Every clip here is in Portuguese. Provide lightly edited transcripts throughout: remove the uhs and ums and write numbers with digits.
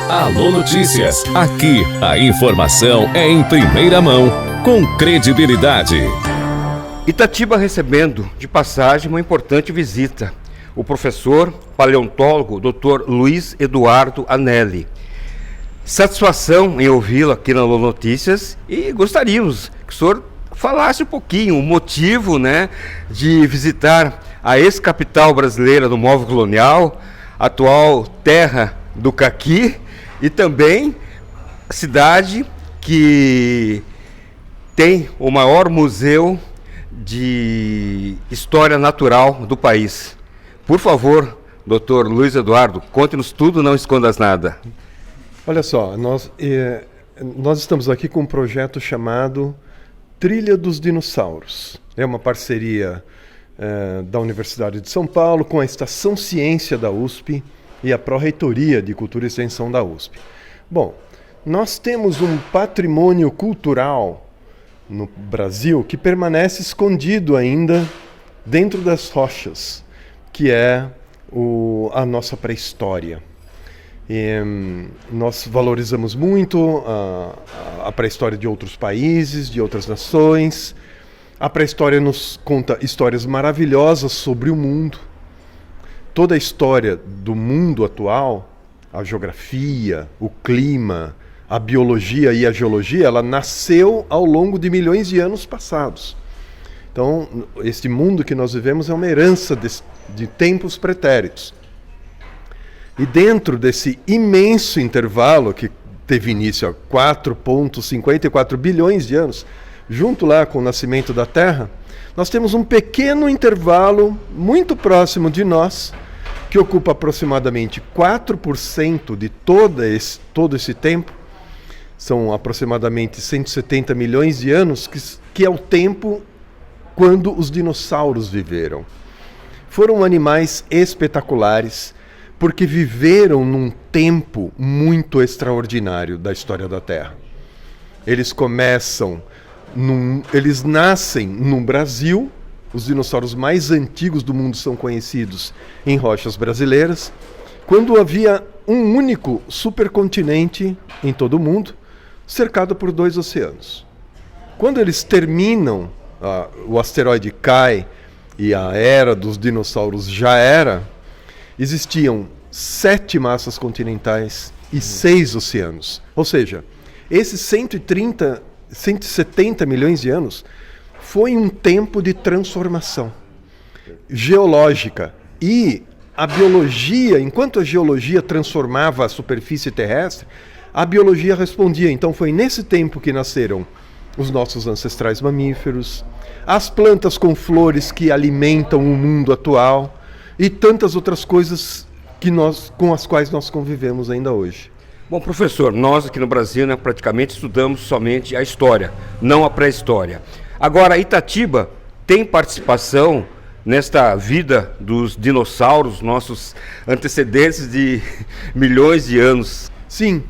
Alô Notícias. Aqui a informação é em primeira mão, com credibilidade. Itatiba recebendo de passagem uma importante visita. O professor paleontólogo Dr. Luiz Eduardo Anelli. Satisfação em ouvi-lo aqui na Alô Notícias e gostaríamos que o senhor falasse um pouquinho o motivo, de visitar a ex-capital brasileira do móvel colonial, atual terra do caqui, e também a cidade que tem o maior museu de história natural do país. Por favor, doutor Luiz Eduardo, conte-nos tudo, não escondas nada. Olha só, nós estamos aqui com um projeto chamado Trilha dos Dinossauros. É uma parceria da Universidade de São Paulo com a Estação Ciência da USP e a Pró-Reitoria de Cultura e Extensão da USP. Bom, nós temos um patrimônio cultural no Brasil que permanece escondido ainda dentro das rochas, que é a nossa pré-história. Nós valorizamos muito a pré-história de outros países, de outras nações. A pré-história nos conta histórias maravilhosas sobre o mundo. Toda a história do mundo atual, a geografia, o clima, a biologia e a geologia, ela nasceu ao longo de milhões de anos passados. Então, este mundo que nós vivemos é uma herança de tempos pretéritos. E dentro desse imenso intervalo que teve início há 4,54 bilhões de anos, junto lá com o nascimento da Terra, nós temos um pequeno intervalo muito próximo de nós, que ocupa aproximadamente 4% de todo esse tempo. São aproximadamente 170 milhões de anos, que é o tempo quando os dinossauros viveram. Foram animais espetaculares, porque viveram num tempo muito extraordinário da história da Terra. Eles nascem no Brasil. Os dinossauros mais antigos do mundo são conhecidos em rochas brasileiras, quando havia um único supercontinente em todo o mundo, cercado por 2 oceanos. Quando eles terminam, o asteroide cai e a era dos dinossauros já era, existiam 7 massas continentais e 6 oceanos. Ou seja, esses 170 milhões de anos foi um tempo de transformação geológica. E a biologia, enquanto a geologia transformava a superfície terrestre, a biologia respondia. Então foi nesse tempo que nasceram os nossos ancestrais mamíferos, as plantas com flores que alimentam o mundo atual e tantas outras coisas com as quais nós convivemos ainda hoje. Bom, professor, nós aqui no Brasil praticamente estudamos somente a história, não a pré-história. Agora, Itatiba tem participação nesta vida dos dinossauros, nossos antecedentes de milhões de anos. Sim,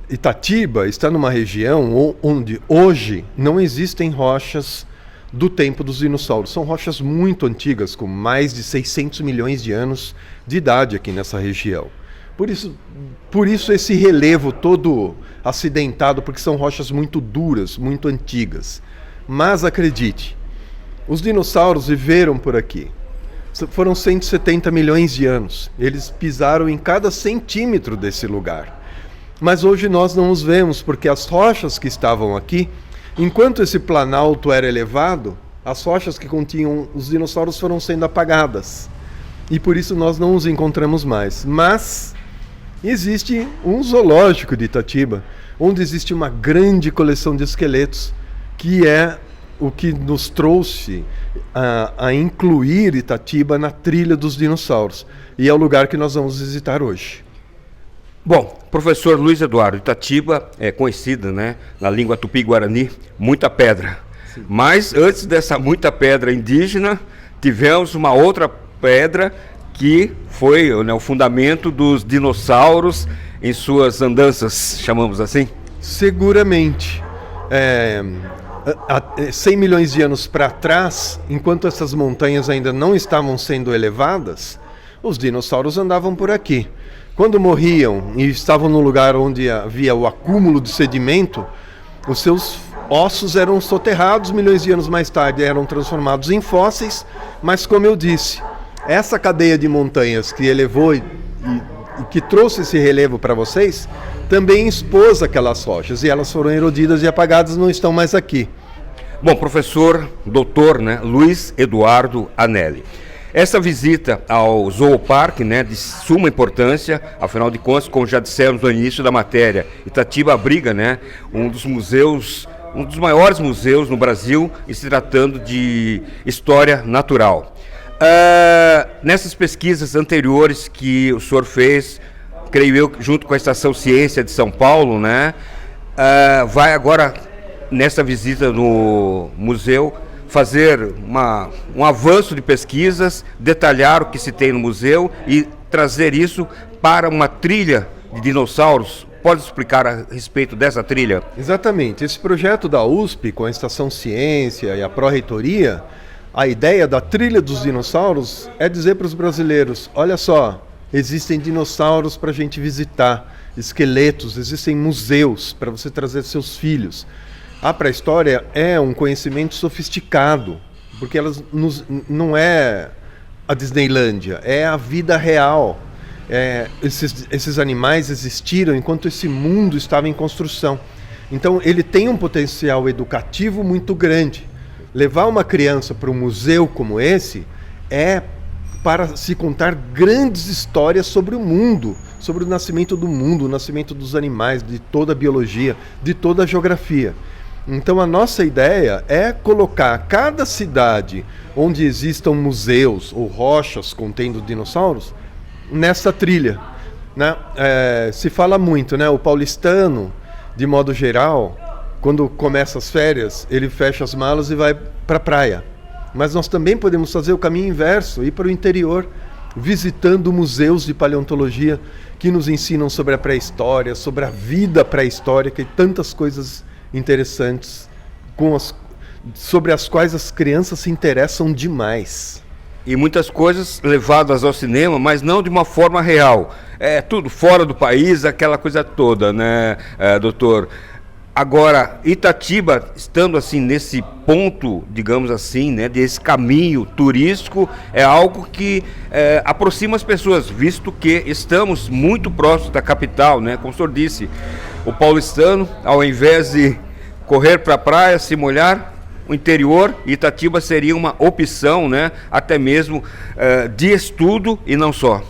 Itatiba está numa região onde hoje não existem rochas do tempo dos dinossauros. São rochas muito antigas, com mais de 600 milhões de anos de idade aqui nessa região. Por isso esse relevo todo acidentado, porque são rochas muito duras, muito antigas. Mas acredite, os dinossauros viveram por aqui. Foram 170 milhões de anos. Eles pisaram em cada centímetro desse lugar. Mas hoje nós não os vemos, porque as rochas que estavam aqui, enquanto esse planalto era elevado, as rochas que continham os dinossauros foram sendo apagadas. E por isso nós não os encontramos mais. Mas existe um zoológico de Itatiba, onde existe uma grande coleção de esqueletos, que é o que nos trouxe a incluir Itatiba na trilha dos dinossauros. E é o lugar que nós vamos visitar hoje. Bom, professor Luiz Eduardo, Itatiba é conhecida, na língua tupi-guarani, muita pedra. Sim. Mas antes dessa muita pedra indígena, tivemos uma outra pedra que foi o fundamento dos dinossauros em suas andanças, chamamos assim? Seguramente. 100 milhões de anos para trás, enquanto essas montanhas ainda não estavam sendo elevadas, os dinossauros andavam por aqui. Quando morriam e estavam no lugar onde havia o acúmulo de sedimento, os seus ossos eram soterrados, milhões de anos mais tarde eram transformados em fósseis, mas como eu disse, essa cadeia de montanhas que elevou e que trouxe esse relevo para vocês, também expôs aquelas rochas, e elas foram erodidas e apagadas, não estão mais aqui. Bom, professor, doutor, né, Luiz Eduardo Anelli. Essa visita ao Zooparque, né, de suma importância, afinal de contas, como já dissemos no início da matéria, Itatiba abriga, né, um dos maiores museus no Brasil, e se tratando de história natural. Nessas pesquisas anteriores que o senhor fez, creio eu, junto com a Estação Ciência de São Paulo, né, vai agora, nessa visita no museu, fazer um avanço de pesquisas, detalhar o que se tem no museu e trazer isso para uma trilha de dinossauros. Pode explicar a respeito dessa trilha? Exatamente. Esse projeto da USP, com a Estação Ciência e a Pró-Reitoria, a ideia da trilha dos dinossauros é dizer para os brasileiros, olha só, existem dinossauros para a gente visitar, esqueletos, existem museus para você trazer seus filhos. A pré-história é um conhecimento sofisticado, porque não é a Disneylândia, é a vida real. Esses animais existiram enquanto esse mundo estava em construção. Então ele tem um potencial educativo muito grande. Levar uma criança para um museu como esse é para se contar grandes histórias sobre o mundo, sobre o nascimento do mundo, o nascimento dos animais, de toda a biologia, de toda a geografia. Então a nossa ideia é colocar cada cidade onde existam museus ou rochas contendo dinossauros nessa trilha, né? Se fala muito, né? O paulistano, de modo geral, quando começa as férias, ele fecha as malas e vai para a praia. Mas nós também podemos fazer o caminho inverso, ir para o interior, visitando museus de paleontologia que nos ensinam sobre a pré-história, sobre a vida pré-histórica e tantas coisas interessantes sobre as quais as crianças se interessam demais. E muitas coisas levadas ao cinema, mas não de uma forma real. É tudo fora do país, aquela coisa toda, né, doutor? Agora, Itatiba, estando assim nesse ponto, digamos assim, né, desse caminho turístico, é algo que aproxima as pessoas, visto que estamos muito próximos da capital, né? Como o senhor disse, o paulistano, ao invés de correr para a praia, se molhar, o interior, Itatiba seria uma opção, né, até mesmo de estudo e não só.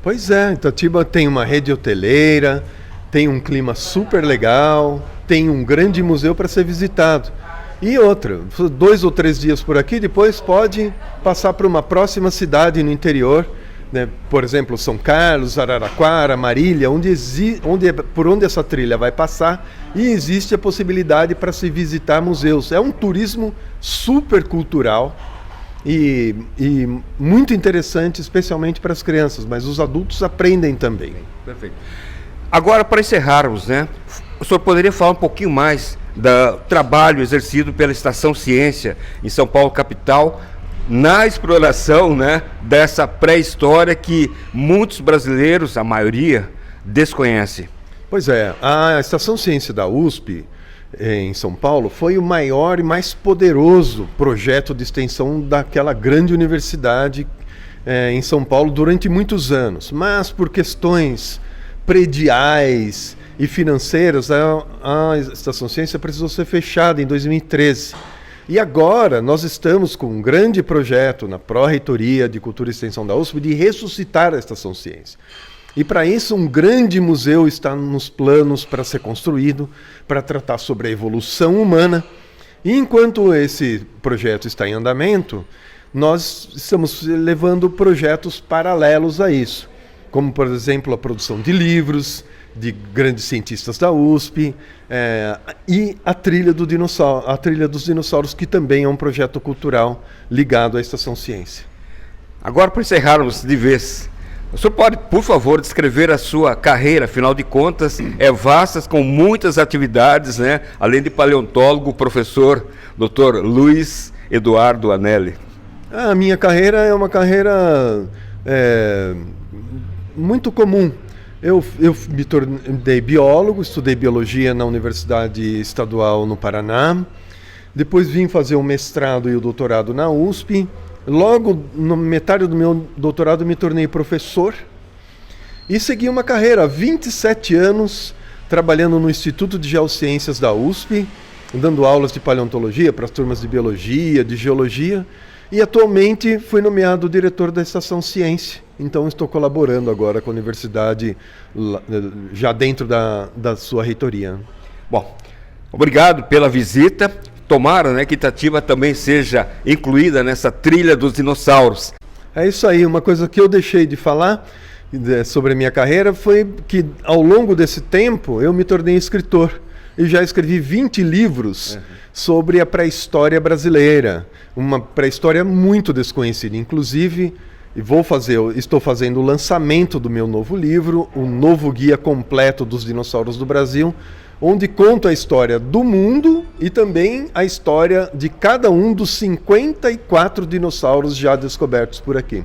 Pois é, Itatiba tem uma rede hoteleira, tem um clima super legal, tem um grande museu para ser visitado. E outra, 2 ou 3 dias por aqui, depois pode passar para uma próxima cidade no interior, né? Por exemplo, São Carlos, Araraquara, Marília, por onde essa trilha vai passar, e existe a possibilidade para se visitar museus. É um turismo super cultural e muito interessante, especialmente para as crianças, mas os adultos aprendem também. Perfeito. Agora, para encerrarmos, né, o senhor poderia falar um pouquinho mais do trabalho exercido pela Estação Ciência em São Paulo, capital, na exploração, né, dessa pré-história que muitos brasileiros, a maioria, desconhece? Pois é, a Estação Ciência da USP, em São Paulo, foi o maior e mais poderoso projeto de extensão daquela grande universidade em São Paulo durante muitos anos. Mas por questões prediais e financeiras, a Estação Ciência precisou ser fechada em 2013. E agora nós estamos com um grande projeto na Pró-Reitoria de Cultura e Extensão da USP de ressuscitar a Estação Ciência. E para isso um grande museu está nos planos para ser construído, para tratar sobre a evolução humana. E enquanto esse projeto está em andamento, nós estamos levando projetos paralelos a isso, como por exemplo a produção de livros, de grandes cientistas da USP, e a trilha dos dinossauros, que também é um projeto cultural ligado à Estação Ciência. Agora, para encerrarmos de vez, o senhor pode, por favor, descrever a sua carreira? Afinal de contas, é vasta, com muitas atividades, né? Além de paleontólogo, professor Dr. Luiz Eduardo Anelli. A minha carreira é uma carreira muito comum. Eu me tornei biólogo, estudei biologia na Universidade Estadual no Paraná. Depois vim fazer o mestrado e o doutorado na USP. Logo, na metade do meu doutorado, me tornei professor. E segui uma carreira, 27 anos, trabalhando no Instituto de Geociências da USP, dando aulas de paleontologia para as turmas de biologia, de geologia. E atualmente fui nomeado diretor da Estação Ciência. Então estou colaborando agora com a universidade, já dentro da sua reitoria. Bom, obrigado pela visita. Tomara, né, que Itatiba também seja incluída nessa trilha dos dinossauros. É isso aí. Uma coisa que eu deixei de falar sobre a minha carreira foi que ao longo desse tempo eu me tornei escritor. E já escrevi 20 livros sobre a pré-história brasileira. Uma pré-história muito desconhecida. Inclusive, estou fazendo o lançamento do meu novo livro, o novo guia completo dos dinossauros do Brasil, onde conto a história do mundo e também a história de cada um dos 54 dinossauros já descobertos por aqui.